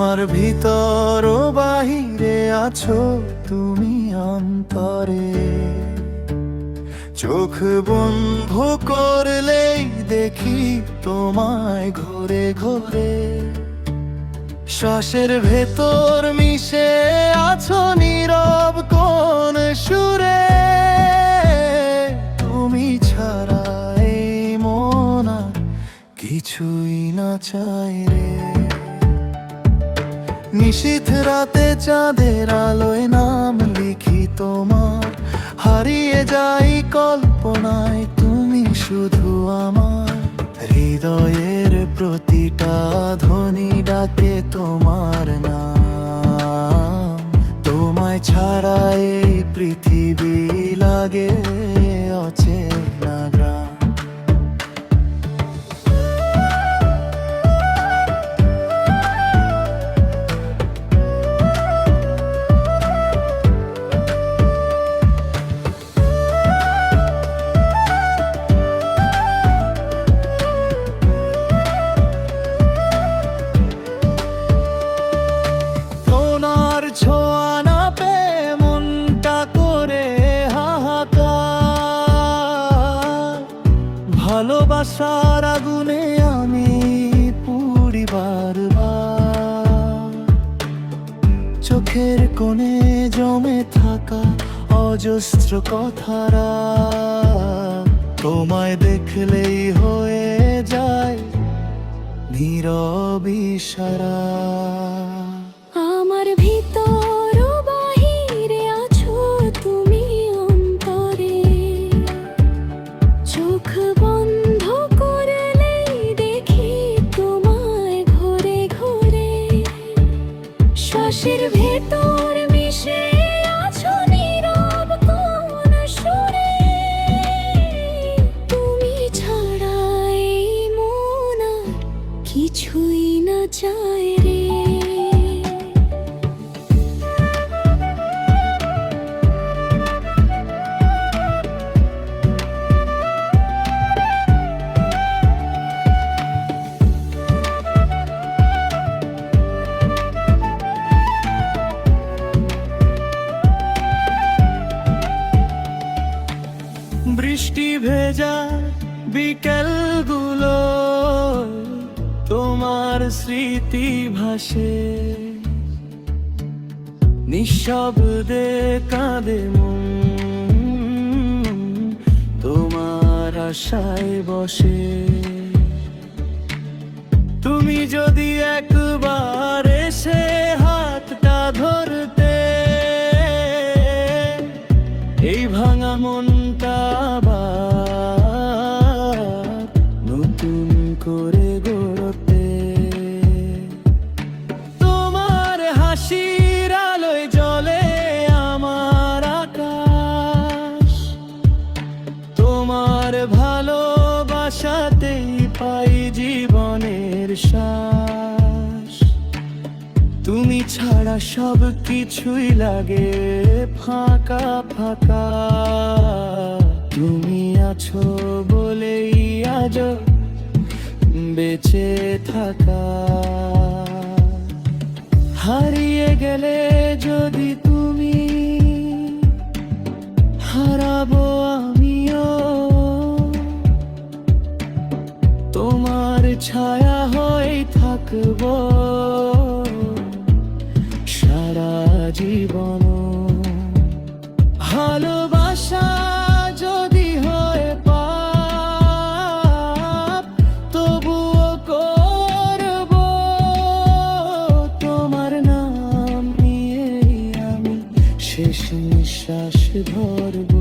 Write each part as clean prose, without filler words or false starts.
আমার ভিতর ও বাহিরে আছো তুমি অন্তরে। চোখ বন্ধ করলেই দেখি তোমায় ঘুরে ঘুরে। শ্বাসের ভেতর মিশে আছো নীরব কোন সুরে। তুমি ছাড়া এই মন আর কিছুই না চাই রে। নিশীথ রাতে চাঁদের আলোয় নাম লিখি তোমার। হারিয়ে যাই কল্পনায় তুমি শুধু আমার। হৃদয়ের প্রতিটা ধ্বনি ডাকে তোমার নাম। তোমায় ছাড়া এই পৃথিবী লাগে অচেনা গ্রাম। ছোঁয়া না পেয়ে মনটা করে হাহাকার। ভালোবাসার আগুনে আমি পুড়ি বারবার। চোখের কোণে জমে থাকা অজস্র কথারা তোমায় দেখলেই হয়ে যায় নীরব ইশারা। আমার ভিতর ও বাহিরে আছো তুমি অন্তরে। চোখ বন্ধ করলেই দেখি তোমায় ঘুরে ঘুরে। শ্বাসের ভেতর মিশে আছো নীরব কোন সুরে। তুমি ছাড়া এই মন আর কিছুই না চায় রে। বৃষ্টি ভেজা বিকেলগুলো তোমার স্মৃতি ভাসে। নিঃশব্দে কাঁদে মন তোমার আশায় বসে। তুমি যদি একবার এসে হাতটা ধরতে এই ভাঙা মনটা আবার নতুন করে গড়তে। তোমার হাসির আলোয় জ্বলে আমার আকাশ। তোমার ভালোবাসাতেই পাই জীবনের শ্বাস। তুমি ছাড়া সব কিছুই লাগে ফাঁকা ফাঁকা। তুমি আছো বলেই আজ বেঁচে থাকা। হারিয়ে গেলে যদি তুমি হারাবো আমিও। তোমার ছায়া হয়ে থাকবো সারা জীবন। ভালোবাসা যদি হয় পাপ তবুও করব তোমার নাম নিয়ে আমি শেষ নিঃশ্বাস ধরব।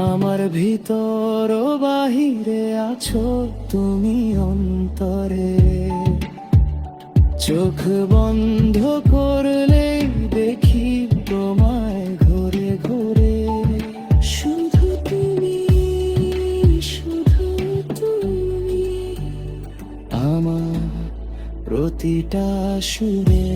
আমার ভিতর ও বাহিরে আছো তুমি অন্তরে। চোখ বন্ধ করলেই দেখি তোমায় ঘুরে ঘুরে। শুধু তুমি, শুধু তুমি আমার প্রতিটা সুরে।